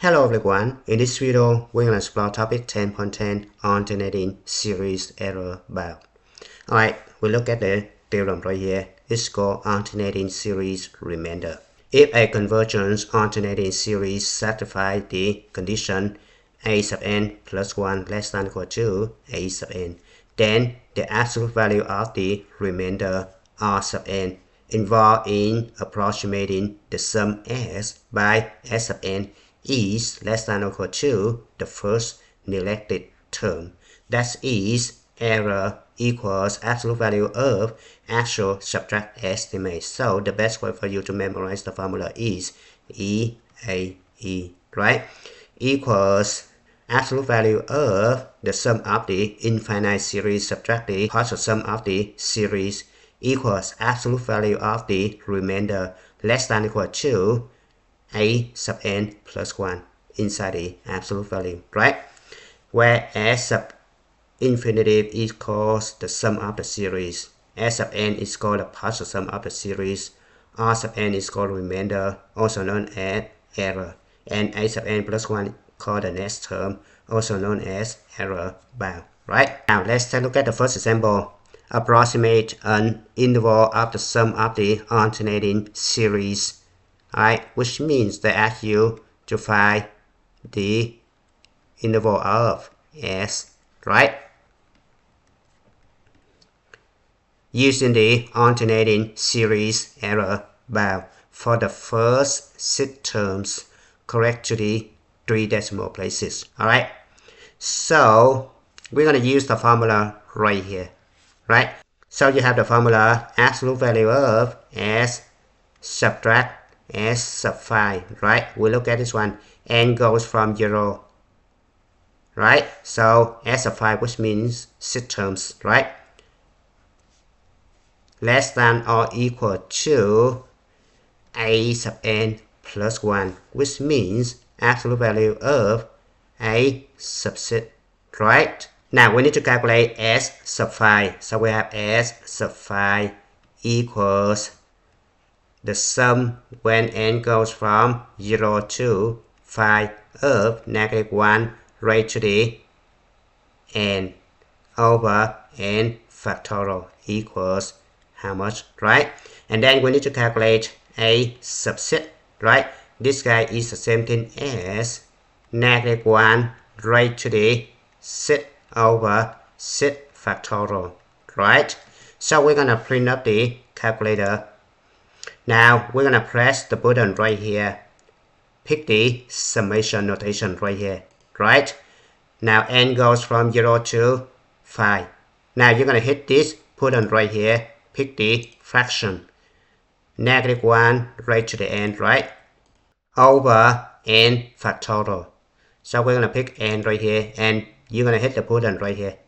Hello everyone, in this video we're going to explore topic 10.10 alternating series error bound. Alright, we look at the theorem right here. It's called alternating series remainder. If a convergence alternating series satisfies the condition a sub n plus 1 less than or equal to a sub n, then the absolute value of the remainder r sub n involved in approximating the sum s by s sub n is less than or equal to the first neglected term. That is, error equals absolute value of actual subtract estimate. So the best way for you to memorize the formula is EAE, right? Equals absolute value of the sum of the infinite series subtract the partial sum of the series equals absolute value of the remainder less than or equal to a sub n plus 1 inside the absolute value, right? Where s sub infinitive equals the sum of the series, s sub n is called the partial sum of the series, r sub n is called remainder, also known as error, and a sub n plus 1 called the next term, also known as error bound, right? Now let's take a look at the first example. Approximate an interval of the sum of the alternating series, alright, which means they ask you to find the interval of s, right? Using the alternating series error bound for the first 6 terms correct to the 3 decimal places, alright? So we're going to use the formula right here, right? So you have the formula absolute value of s subtract s sub 5, right? We look at this one, n goes from 0, right? So s sub 5, which means 6 terms, right? Less than or equal to a sub n plus 1, which means absolute value of a sub 6, right? Now we need to calculate s sub 5. So we have s sub 5 equals the sum when n goes from 0 to 5 of negative 1 raised to the n over n factorial equals how much, right? And then we need to calculate a sub 6, right? This guy is the same thing as negative 1 raised to the 6 over 6 factorial, right? So we're going to print up the calculator. Now we're going to press the button right here. Pick the summation notation right here, right? Now n goes from 0 to 5. Now you're going to hit this button right here. Pick the fraction. Negative 1 raised to the n, right? Over n factorial. So we're going to pick n right here, and you're going to hit the button right here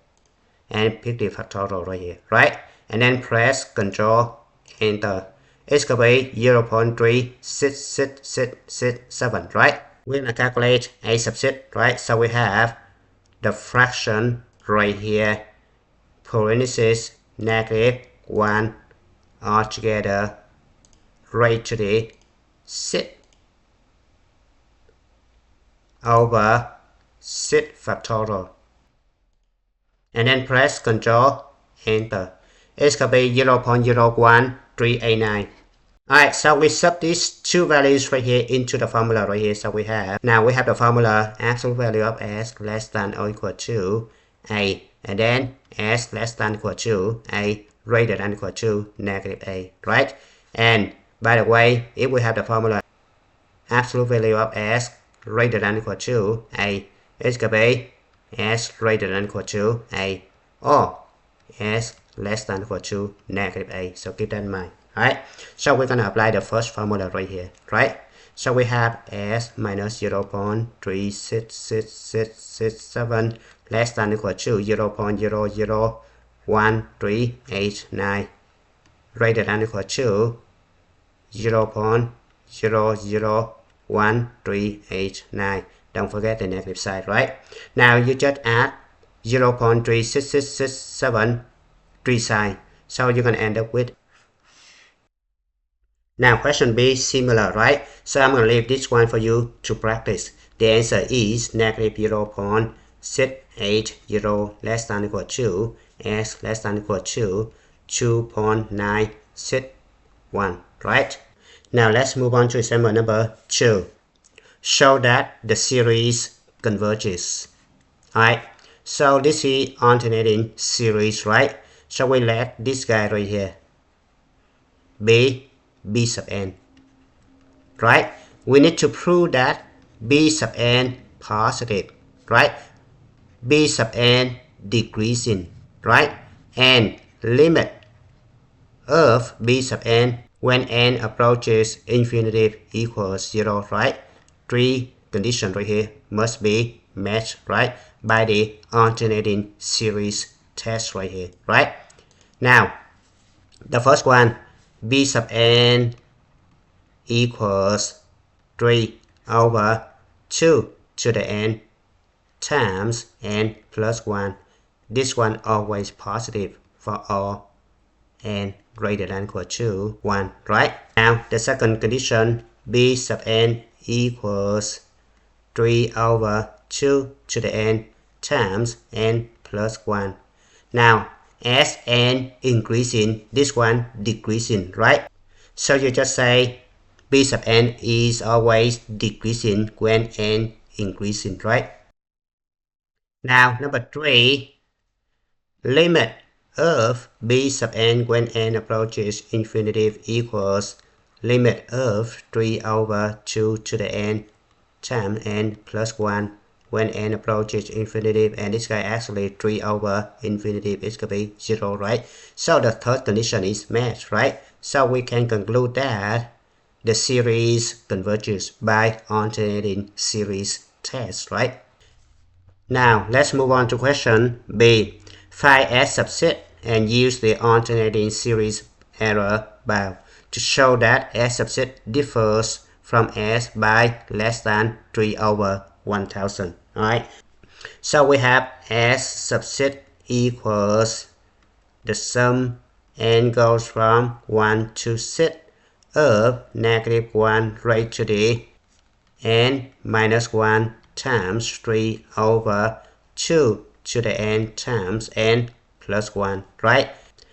and pick the factorial right here, right? And then press Control Enter. It's going to be 0.36667, right? We're going to calculate a sub 6, right? So we have the fraction right here, parenthesis negative 1 altogether raised to the 6 over 6 factorial. And then press Control Enter. It's going to be 0.01389. Alright, so we sub these two values right here into the formula right here. So we have the formula absolute value of s less than or equal to a, and then s less than or equal to a greater than or equal to negative a, right? And by the way, if we have the formula absolute value of s greater than or equal to a, it's going to be s greater than or equal to a, or s less than or equal to negative a. So keep that in mind. Alright, so we're going to apply the first formula right here, right? So we have s minus 0.36667 less than or equal to 0.00139 greater than or equal to 0.00139. Don't forget the negative side, right? Now you just add 0.36667 three sides. So you're going to end up with Now question B, similar, right? So I'm going to leave this one for you to practice. The answer is negative 0.680 less than equal to s less than equal to 2.961, right? Now let's move on to example number 2. Show that the series converges. Alright, so this is alternating series, right? So we let this guy right here be b sub n, right? We need to prove that b sub n positive, right? B sub n decreasing, right? And limit of b sub n when n approaches infinity equals 0, right? Three conditions right here must be matched, right? By the alternating series test right here, right? Now, the first one, b sub n equals 3 over 2 to the n times n plus 1. This one always positive for all n greater than or equal to 1, right? Now, the second condition, b sub n equals 3 over 2 to the n times n plus 1. Now, as n increasing, this one decreasing, right? So you just say b sub n is always decreasing when n increasing, right? Now, number 3, limit of b sub n when n approaches infinity equals limit of 3 over 2 to the n times n plus 1 when n approaches infinity, and this guy actually 3 over infinity is going to be 0, right? So the third condition is matched, right? So we can conclude that the series converges by alternating series test, right? Now let's move on to question B. Find S subset and use the alternating series error bound to show that S subset differs from S by less than 3 over 1000. Alright, so we have S subset equals the sum n goes from 1 to 6 of negative 1 raised to the n minus 1 times 3 over 2 to the n times n plus 1, right?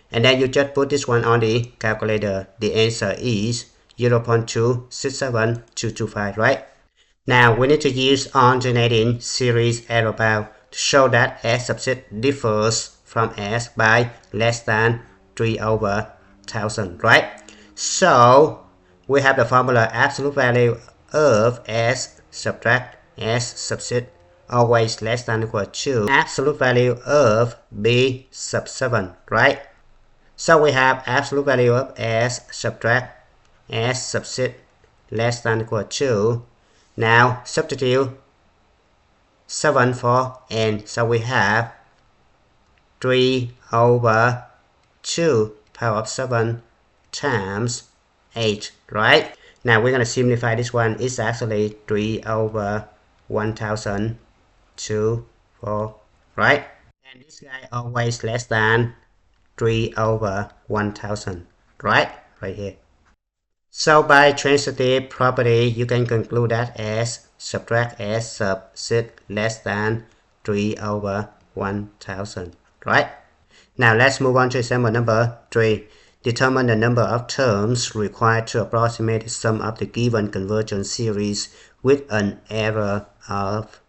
And then you just put this one on the calculator. The answer is 0.267225, right? Now we need to use alternating series error bound to show that S subset differs from S by less than 3 over 1000, right? So we have the formula absolute value of S subtract S subset always less than or equal to absolute value of B sub 7, right? So we have absolute value of S subtract S subset less than or equal to. Now substitute 7 for n. So we have 3 over 2 power of 7 times 8, right? Now we're going to simplify this one. It's actually 3 over 1000 to 4, right? And this guy always less than 3 over 1000, right? Right here. So by transitive property, you can conclude that S subtract S subset less than 3 over 1000, right? Now let's move on to example number 3. Determine the number of terms required to approximate the sum of the given convergence series with an error of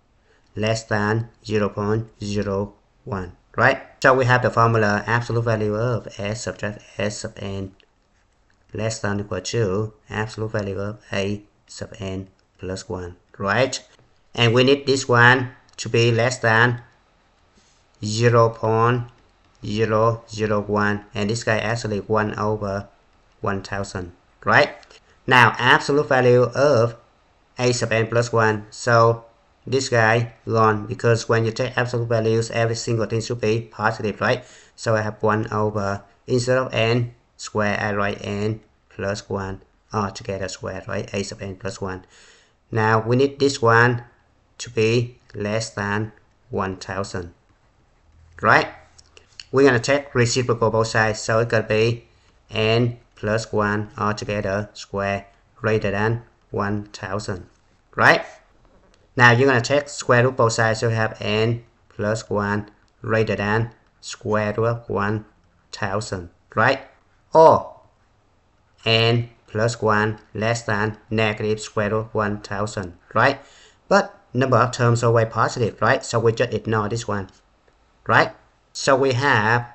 less than 0.01, right? So we have the formula absolute value of S subtract S sub n less than or equal to absolute value of A sub n plus 1, right? And we need this one to be less than 0.001, and this guy actually 1 over 1000, right? Now absolute value of A sub n plus 1, so this guy gone, because when you take absolute values, every single thing should be positive, right? So I have 1 over, instead of n square, I write n plus 1 all together square, right? A sub n plus 1. Now we need this one to be less than 1000, right? We're going to take reciprocal both sides, so it's going to be n plus 1 altogether square greater than 1000, right? Now you're going to take square root both sides, so you have n plus 1 greater than square root of 1000, right? Or n plus 1 less than negative square root of 1000, right? But number of terms are always positive, right? So we just ignore this one, right? So we have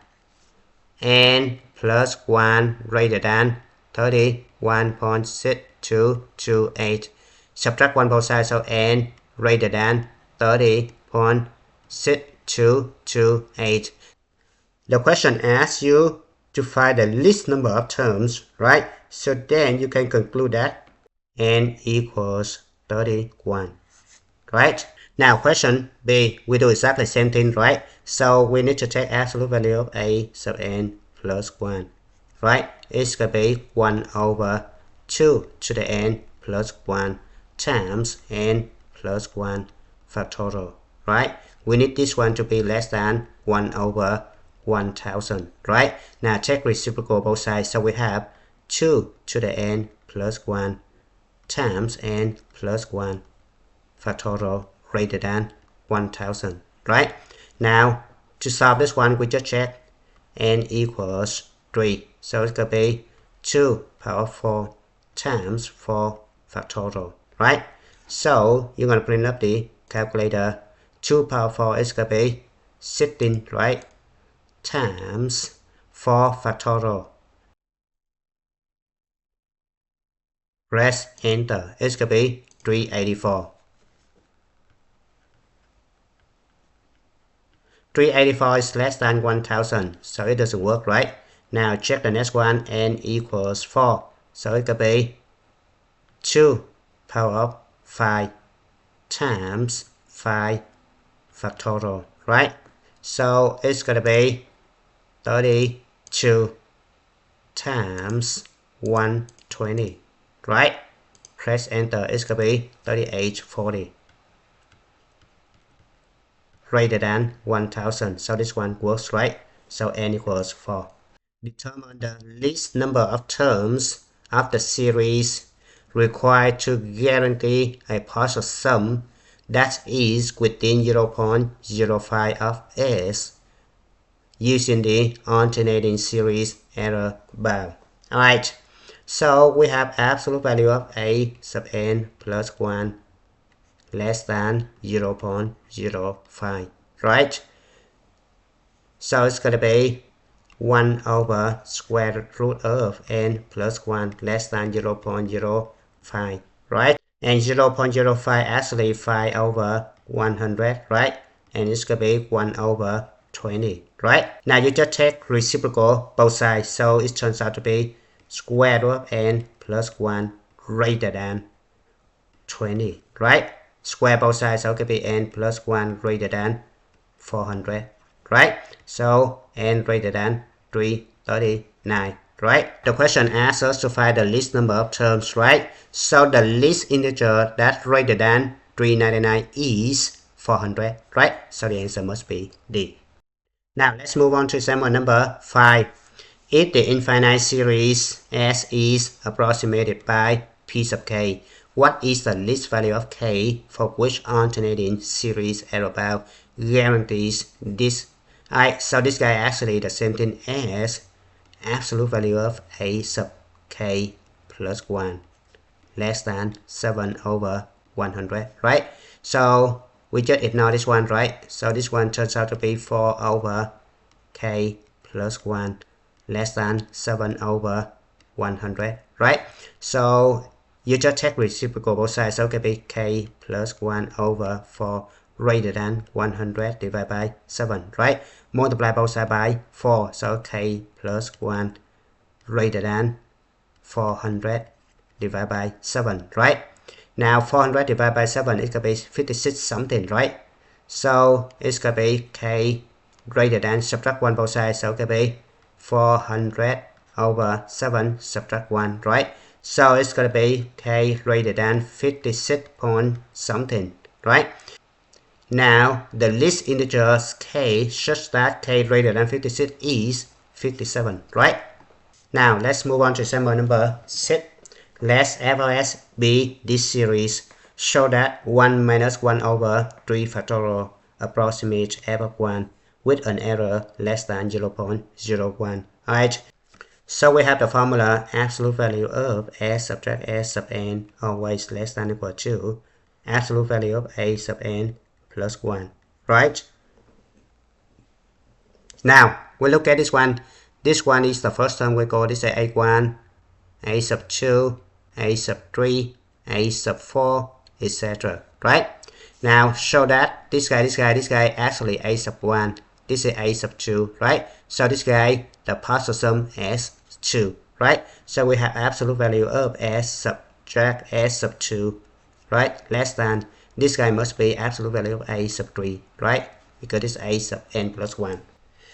n plus 1 greater than 31.6228. Subtract 1 both sides, so n greater than 30.6228. The question asks you to find the least number of terms, right? So then you can conclude that n equals 31, right? Now question B, we do exactly the same thing, right? So we need to take absolute value of a sub n plus 1, right? It's going to be 1 over 2 to the n plus 1 times n plus 1 factorial, right? We need this one to be less than 1 over 1000, right? Now take reciprocal both sides, so we have 2 to the n plus 1 times n plus 1 factorial greater than 1000, right? Now to solve this one, we just check n equals 3, so it's going to be 2 power 4 times 4 factorial, right? So you're going to bring up the calculator. 2 power 4 is going to be 16, right? Times 4 factorial. Press enter. It's going to be 384. 384 is less than 1000, so it doesn't work, right? Now check the next one, n equals 4, so it could be 2 power of 5 times 5 factorial, right? So it's going to be 32 times 120, right? Press enter, it's going to be 3840. Greater than 1000, so this one works, right? So n equals 4. Determine the least number of terms of the series required to guarantee a partial sum that is within 0.05 of s using the alternating series error bound. Alright, so we have absolute value of a sub n plus 1 less than 0.05, right? So it's going to be 1 over square root of n plus 1 less than 0.05, right? And 0.05 actually 5 over 100, right? And it's going to be 1 over 20, right? Now you just take reciprocal both sides, so it turns out to be square root of n plus 1 greater than 20, right? Square both sides, so it could be n plus 1 greater than 400, right? So n greater than 339, right? The question asks us to find the least number of terms, right? So the least integer that's greater than 399 is 400, right? So the answer must be D. Now let's move on to example number 5. If the infinite series S is approximated by p sub k, what is the least value of k for which alternating series error bound guarantees this? Alright, so this guy actually the same thing as absolute value of a sub k plus 1 less than 7 over 100, right? So we just ignore this one, right? So this one turns out to be 4 over k plus 1 less than 7 over 100, right? So you just take reciprocal both sides, so it can be k plus 1 over 4 greater than 100 divided by 7, right? Multiply both sides by 4, so k plus 1 greater than 400 divided by 7, right? Now 400 divided by 7, it could be 56 something, right? So it's going to be k greater than, subtract 1 both sides, so it could be 400 over 7 subtract 1, right? So it's going to be k greater than 56 point something, right? Now the least integer k such that k greater than 56 is 57, right? Now let's move on to example number 6. Let FOS be this series. Show that 1 minus 1 over 3 factorial approximate f of 1 with an error less than 0.01. Alright, so we have the formula absolute value of s subtract s sub n always less than or equal to absolute value of a sub n plus 1. Right? Now we look at this one. This one is the first term we call this a1, a sub 2, a sub 3, a sub 4, etc. Right? Now show that this guy actually a sub 1. This is a sub 2, right? So this guy, the partial sum is 2, right? So we have absolute value of s subtract s sub 2, right? Less than, this guy must be absolute value of a sub 3, right? Because it's a sub n plus 1.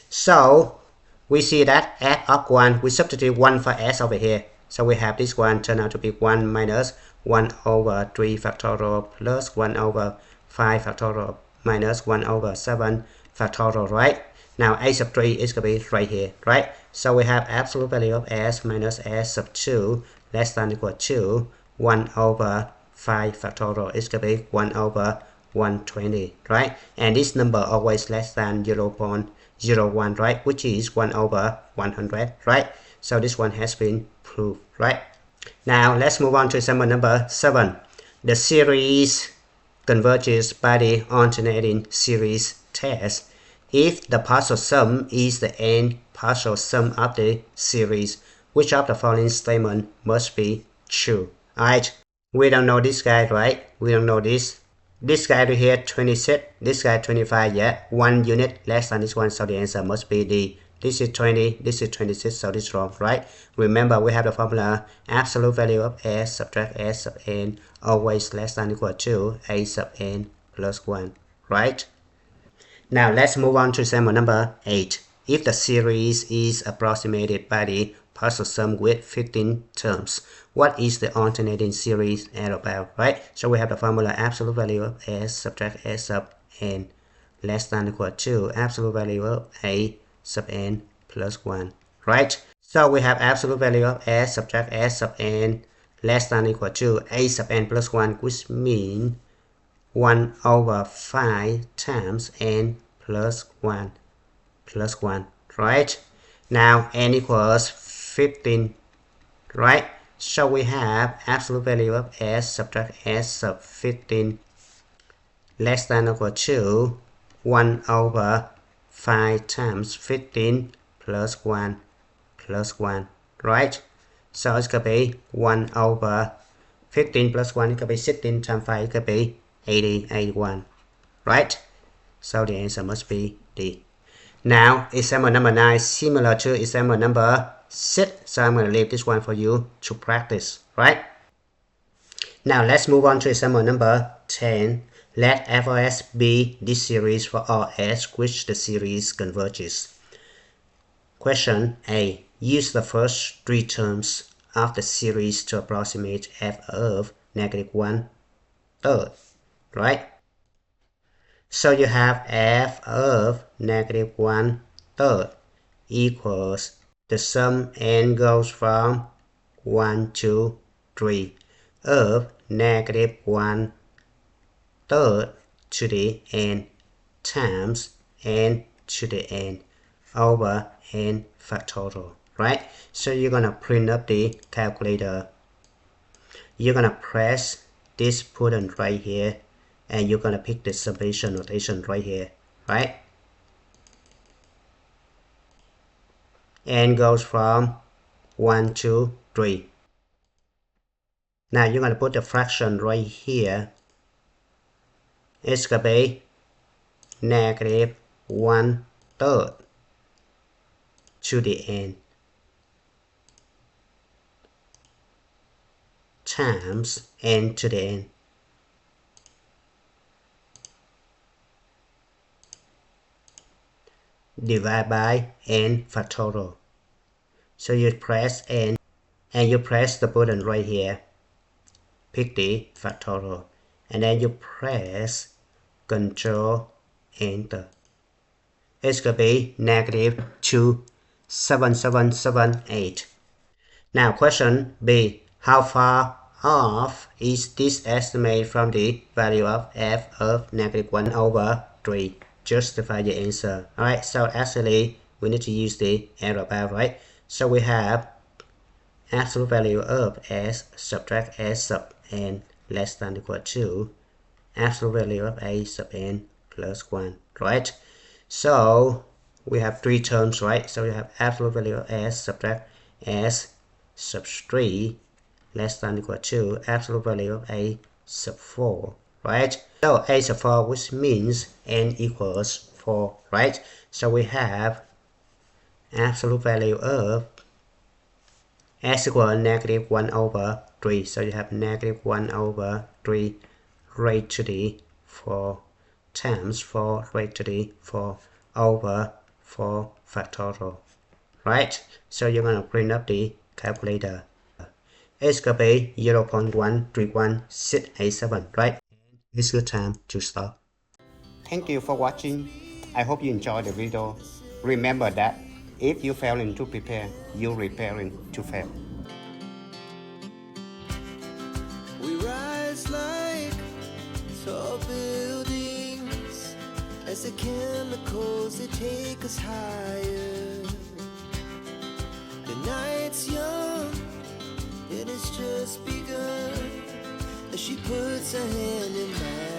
So we see that f of 1, we substitute 1 for s over here. So we have this one turn out to be 1 minus 1 over 3 factorial plus 1 over 5 factorial minus 1 over 7 factorial, right? Now a sub 3 is going to be right here, right? So we have absolute value of s minus s sub 2 less than or equal to 1 over 5 factorial is going to be 1 over 120, right? And this number always less than 0.01, right? Which is 1 over 100, right? So this one has been proved, right? Now let's move on to example number 7. The series converges by the alternating series test. If the partial sum is the n partial sum of the series, which of the following statement must be true? Alright, we don't know this guy, right? We don't know this. This guy right here 26, this guy 25, yeah, 1 unit less than this one, so the answer must be D. This is 20, this is 26, so this is wrong, right? Remember, we have the formula absolute value of s subtract s sub n always less than or equal to a sub n plus 1, right? Now let's move on to example number 8. If the series is approximated by the partial sum with 15 terms, what is the alternating series at about, right? So we have the formula absolute value of s subtract s sub n less than or equal to absolute value of a sub n plus 1, right? So we have absolute value of s subtract s sub n less than or equal to a sub n plus 1, which means 1 over 5 times n plus 1, right? Now n equals 15, right? So we have absolute value of s subtract s sub 15 less than or equal to 1 over 5 times 15 plus 1, right? So it's going to be 1 over 15 plus 1, it could be 16 times 5, it could be 81, right? So the answer must be D. Now, example number 9, similar to example number 6, so I'm going to leave this one for you to practice, right? Now, let's move on to example number 10. Let FOS be this series for all s which the series converges. Question A. Use the first 3 terms of the series to approximate f of negative 1/3, right? So you have f of negative 1/3 equals the sum n goes from 1 to 3 of negative 1/3 to the n times n to the n over n factorial, right? So you're gonna print up the calculator. You're gonna press this button right here, and you're gonna pick the summation notation right here, right? N goes from 1 to 3. Now you're gonna put the fraction right here. It's gonna be negative 1/3 to the n times n to the n divided by n factorial. So you press n and you press the button right here, pick the factorial, and then you press Control Enter. It's gonna be negative 27778. Now question B. How far off is this estimate from the value of f of -1 over 3? Justify the answer. Alright, so actually we need to use the error bar, right? So we have absolute value of s subtract s sub n less than or equal to absolute value of a sub n plus 1, right? So we have three terms, right? So we have absolute value of s subtract s sub 3 less than or equal to absolute value of a sub 4, right? So a sub 4, which means n equals 4, right? So we have absolute value of s equal -1 over 3. So you have -1 over 3 raised to the 4 times 4 raised to the 4 over 4 factorial, right? So you're going to bring up the calculator. It's going to be 0.131687, right? It's good time to stop. Thank you for watching. I hope you enjoyed the video. Remember that if you failing to prepare, you're preparing to fail. We rise like tall buildings as the chemicals they take us higher. The night's young and it's just begun as she puts her hand in mine.